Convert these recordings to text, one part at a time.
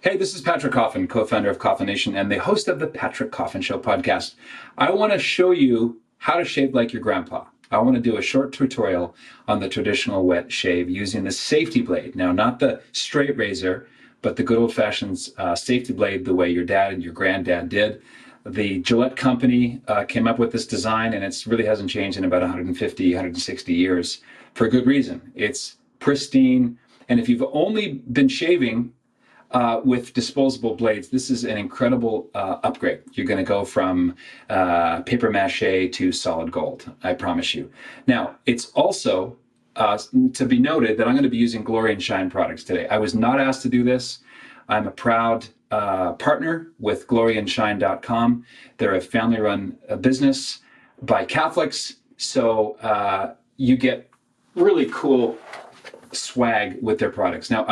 Hey, this is Patrick Coffin, co-founder of Coffin Nation and the host of the Patrick Coffin Show podcast. I want to show you how to shave like your grandpa. I want to do a short tutorial on the traditional wet shave using the safety blade. Now, not the straight razor, but the good old-fashioned safety blade the way your dad and your granddad did. The Gillette company came up with this design, and it really hasn't changed in about 150, 160 years for a good reason. It's pristine, and if you've only been shaving with disposable blades, this is an incredible upgrade. You're going to go from paper mache to solid gold, I promise you. Now, it's also to be noted that I'm going to be using Glory and Shine products today. I was not asked to do this. I'm a proud partner with gloryandshine.com. They're a family-run business by Catholics, so you get really cool swag with their products. Now,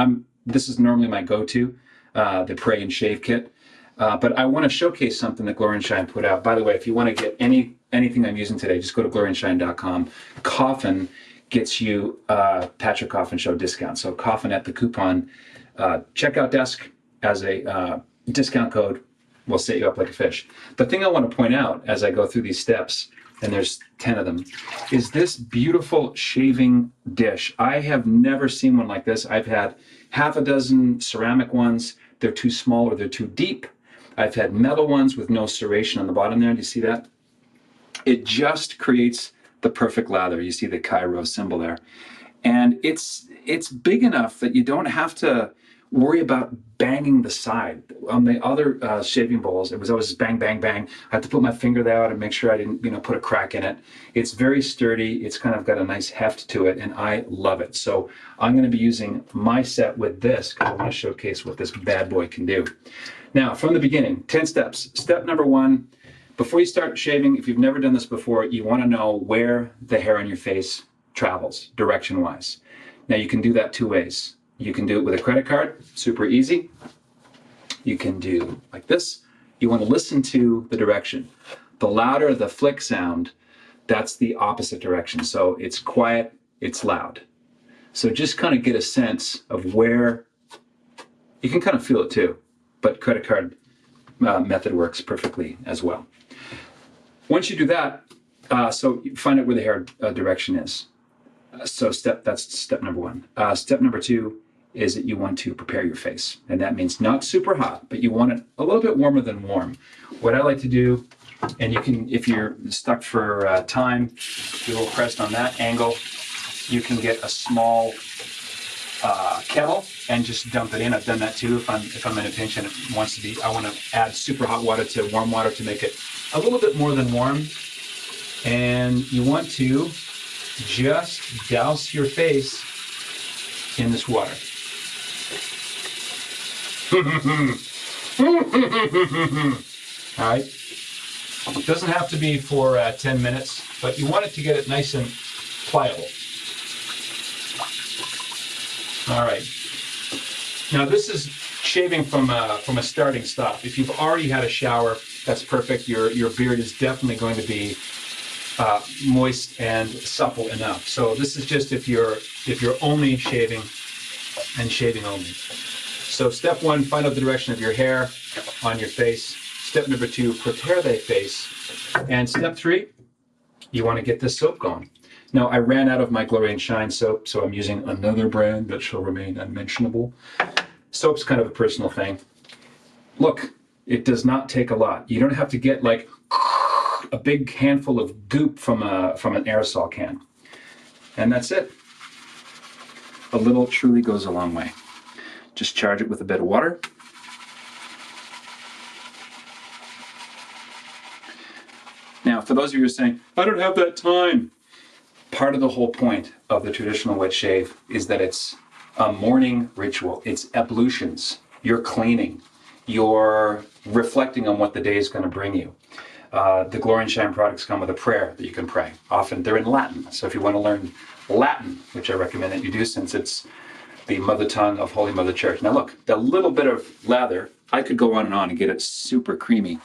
this is normally my go-to, the Pray and Shave Kit. But I want to showcase something that Glory and Shine put out. By the way, if you want to get anything I'm using today, just go to gloryandshine.com. Coffin gets you Patrick Coffin Show discount. So Coffin at the coupon checkout desk as a discount code will set you up like a fish. The thing I want to point out as I go through these steps, and there's 10 of them, is this beautiful shaving dish. I have never seen one like this. I've had half a dozen ceramic ones. They're too small or they're too deep. I've had metal ones with no serration on the bottom there. Do you see that? It just creates the perfect lather. You see the Cairo symbol there. And it's big enough that you don't have to worry about banging the side. On the other shaving bowls, it was always bang, bang, bang. I had to put my finger there and make sure I didn't, put a crack in it. It's very sturdy. It's kind of got a nice heft to it, and I love it. So I'm going to be using my set with this because I want to showcase what this bad boy can do. Now, from the beginning, 10 steps. Step number 1, before you start shaving, if you've never done this before, you want to know where the hair on your face travels, direction-wise. Now, you can do that 2 ways. You can do it with a credit card, super easy. You can do like this. You want to listen to the direction. The louder the flick sound, that's the opposite direction. So it's quiet, it's loud. So just kind of get a sense of where, you can kind of feel it too, but credit card method works perfectly as well. Once you do that, so you find out where the hair direction is. So that's step number 1. Step number 2 is that you want to prepare your face. And that means not super hot, but you want it a little bit warmer than warm. What I like to do, and you can, if you're stuck for time, you're a little pressed on that angle, you can get a small kettle and just dump it in. I've done that too if I'm in a pinch and it wants to be, I want to add super hot water to warm water to make it a little bit more than warm. And you want to just douse your face in this water. All right. It doesn't have to be for 10 minutes, but you want it to get it nice and pliable. All right. Now this is shaving from a starting stop. If you've already had a shower, that's perfect. Your beard is definitely going to be moist and supple enough. So this is just if you're only shaving and shaving only. So step 1, find out the direction of your hair on your face. Step number 2, prepare the face. And step 3, you want to get this soap going. Now I ran out of my Glory and Shine soap, so I'm using another brand that shall remain unmentionable. Soap's kind of a personal thing. Look, it does not take a lot. You don't have to get like a big handful of goop from an aerosol can. And that's it. A little truly goes a long way. Just charge it with a bit of water. Now, for those of you who are saying, I don't have that time. Part of the whole point of the traditional wet shave is that it's a morning ritual. It's ablutions. You're cleaning. You're reflecting on what the day is going to bring you. The Glory and Shine products come with a prayer that you can pray. Often they're in Latin. So if you want to learn Latin, which I recommend that you do since it's the mother tongue of Holy Mother Church. Now look, the little bit of lather, I could go on and get it super creamy.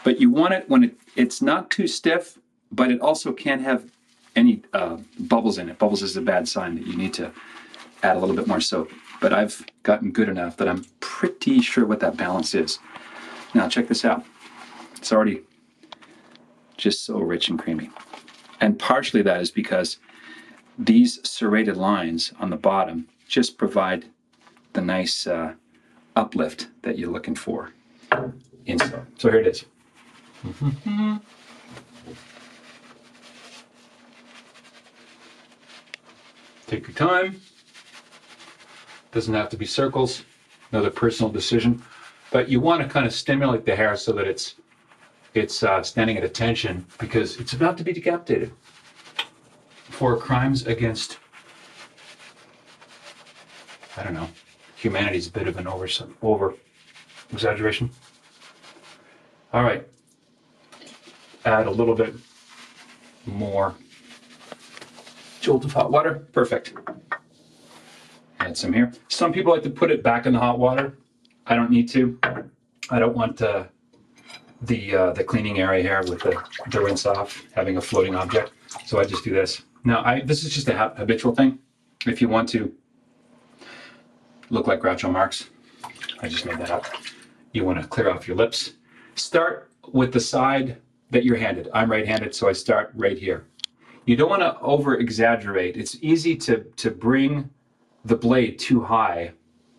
But you want it when it's not too stiff, but it also can't have any bubbles in it. Bubbles is a bad sign that you need to add a little bit more soap. but I've gotten good enough that I'm pretty sure what that balance is. Now check this out. It's already just so rich and creamy. And partially that is because these serrated lines on the bottom just provide the nice uplift that you're looking for in soap. So here it is. Take your time. Doesn't have to be circles. Another personal decision. But you want to kind of stimulate the hair so that it's standing at attention, because it's about to be decapitated for crimes against, I don't know, humanity's a bit of an over exaggeration. All right, add a little bit more jolt of hot water. Perfect. Add some here. Some people like to put it back in the hot water. I don't need to. I don't want the cleaning area here with the rinse off having a floating object. So I just do this. Now, this is just a habitual thing. If you want to look like Groucho Marx, I just made that up. You want to clear off your lips. Start with the side that you're handed. I'm right-handed, so I start right here. You don't want to over-exaggerate. It's easy to bring the blade too high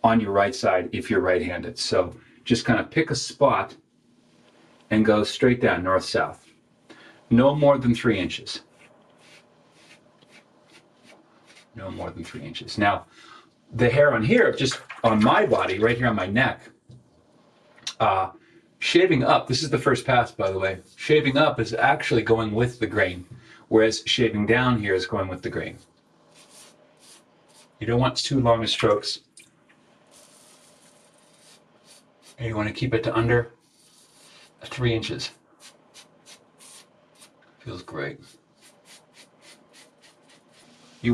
on your right side if you're right-handed. So just kind of pick a spot and go straight down, north-south. No more than 3 inches. No more than 3 inches. Now, the hair on here, just on my body, right here on my neck, shaving up, this is the first pass, by the way, shaving up is actually going with the grain, whereas shaving down here is going with the grain. You don't want too long of strokes. And you want to keep it to under 3 inches. Feels great. You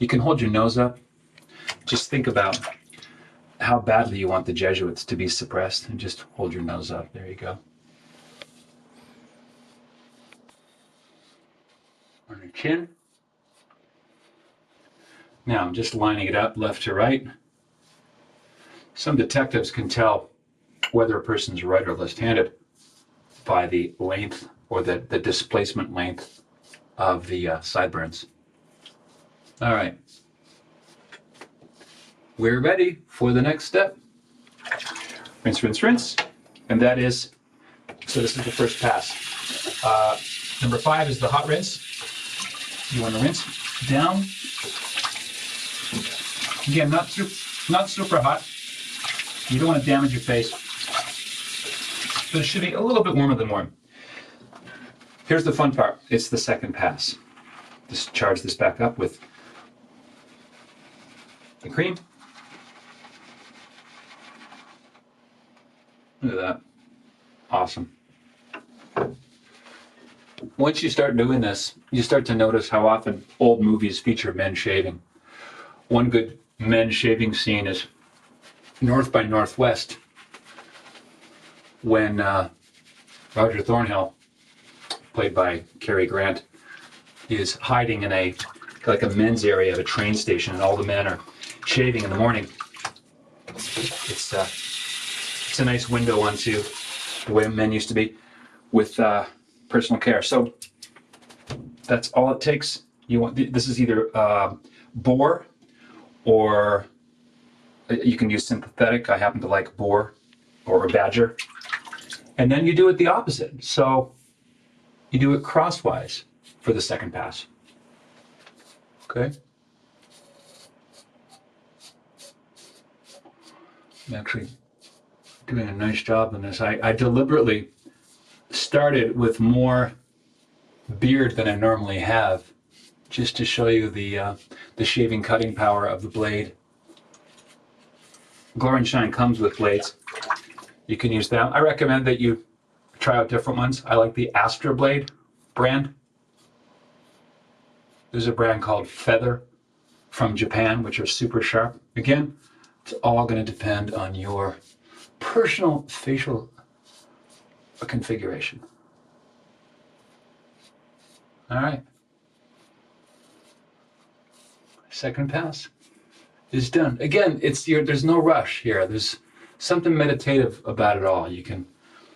can hold your nose up. Just think about how badly you want the Jesuits to be suppressed, and just hold your nose up. There you go. On your chin. Now I'm just lining it up left to right. Some detectives can tell whether a person's right or left-handed by the length or the displacement length of the sideburns. All right. We're ready for the next step. Rinse, rinse, rinse. And that is, so this is the first pass. Number 5 is the hot rinse. You want to rinse down. Again, not super hot. You don't want to damage your face. But it should be a little bit warmer than warm. Here's the fun part. It's the second pass. Just charge this back up with the cream. Look at that. Awesome. Once you start doing this, you start to notice how often old movies feature men shaving. One good men shaving scene is North by Northwest, when Roger Thornhill, played by Cary Grant, is hiding in a men's area of a train station, and all the men are shaving in the morning. It's a nice window onto the way men used to be with personal care. So that's all it takes. This is either boar, or you can use synthetic. I happen to like boar or a badger. And then you do it the opposite. So you do it crosswise for the second pass. Okay? I'm actually doing a nice job on this. I deliberately started with more beard than I normally have, just to show you the shaving cutting power of the blade. Glory and Shine comes with blades. You can use them. I recommend that you try out different ones. I like the Astra Blade brand. There's a brand called Feather from Japan, which are super sharp. Again, it's all going to depend on your personal facial configuration. All right. Second pass. is done. Again, there's no rush here. There's something meditative about it all. You can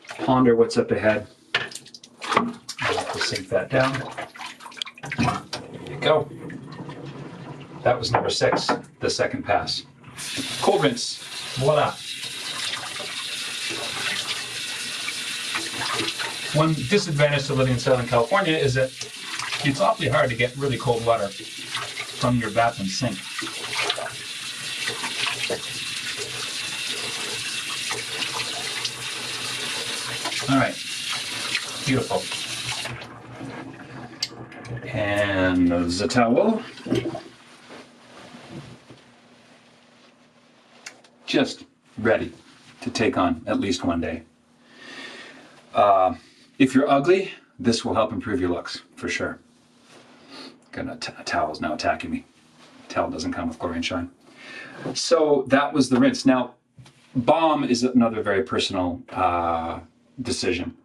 ponder what's up ahead. I'll have to sink that down. There you go. That was number 6, the second pass. Cold rinse. Voila. One disadvantage to living in Southern California is that it's awfully hard to get really cold water from your bathroom sink. All right, beautiful. And the towel. Just ready to take on at least one day. If you're ugly, this will help improve your looks, for sure. A towel's now attacking me. Towel doesn't come with Glory and Shine. So that was the rinse. Now, balm is another very personal decision.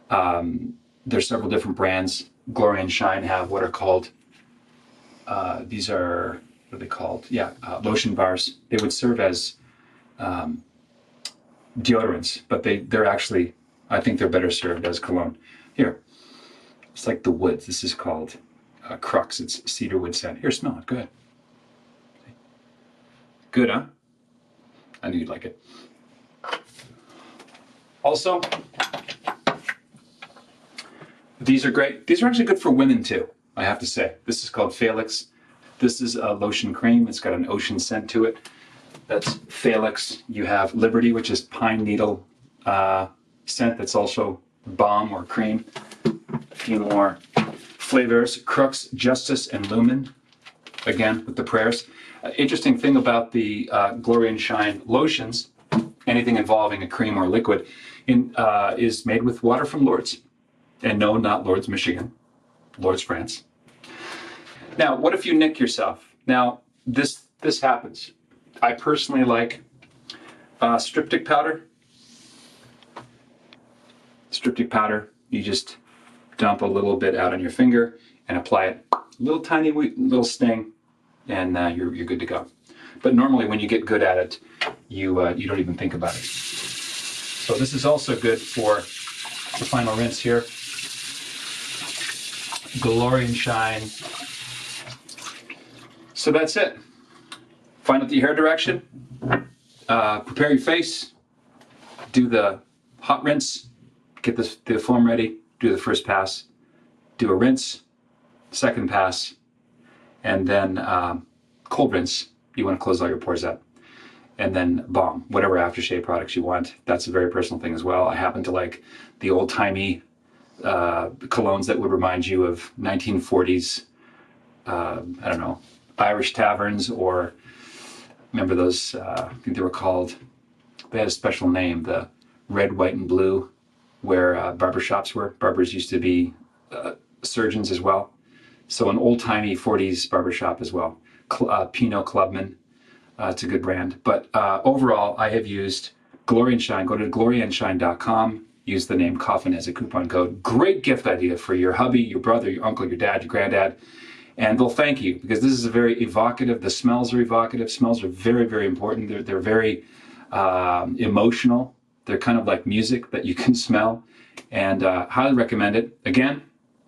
There's several different brands. Glory and Shine have what are called, these are, what are they called? Yeah, lotion bars. They would serve as deodorants, but they're actually, I think they're better served as cologne. Here, it's like the woods. This is called Crux. It's cedar wood scent. Here, smell it. Good. Good, huh? I knew you'd like it. Also, these are great. These are actually good for women too, I have to say. This is called Felix. This is a lotion cream. It's got an ocean scent to it. That's Felix. You have Liberty, which is pine needle scent. That's also balm or cream. A few more flavors. Crux, Justice, and Lumen. Again, with the prayers. Interesting thing about the Glory and Shine lotions, anything involving a cream or liquid, is made with water from Lourdes. And no, not Lourdes, Michigan. Lourdes, France. Now, what if you nick yourself? Now, this happens. I personally like styptic powder. Styptic powder, you just dump a little bit out on your finger and apply it. Little tiny little sting, and you're good to go. But normally when you get good at it, you don't even think about it. So this is also good for the final rinse here. Glory and Shine. So that's it. Find out the hair direction. Prepare your face. Do the hot rinse. Get the foam ready. Do the first pass. Do a rinse. Second pass. And then cold rinse. You want to close all your pores out. And then balm. Whatever aftershave products you want. That's a very personal thing as well. I happen to like the old-timey colognes that would remind you of 1940s, I don't know, Irish taverns, or remember those, I think they were called, they had a special name, the red, white, and blue, where barbershops were. Barbers used to be surgeons as well. So an old-timey 40s barbershop as well. Pinot Clubman, it's a good brand. But overall, I have used Glory and Shine. Go to gloryandshine.com. Use the name Coffin as a coupon code. Great gift idea for your hubby, your brother, your uncle, your dad, your granddad. And they'll thank you, because this is a very evocative, the smells are evocative. Smells are very, very important. They're very emotional. They're kind of like music that you can smell. And highly recommend it. Again,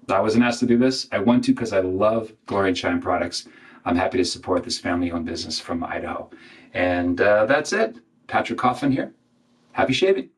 I wasn't asked to do this. I want to because I love Glory and Shine products. I'm happy to support this family-owned business from Idaho. And that's it. Patrick Coffin here. Happy shaving.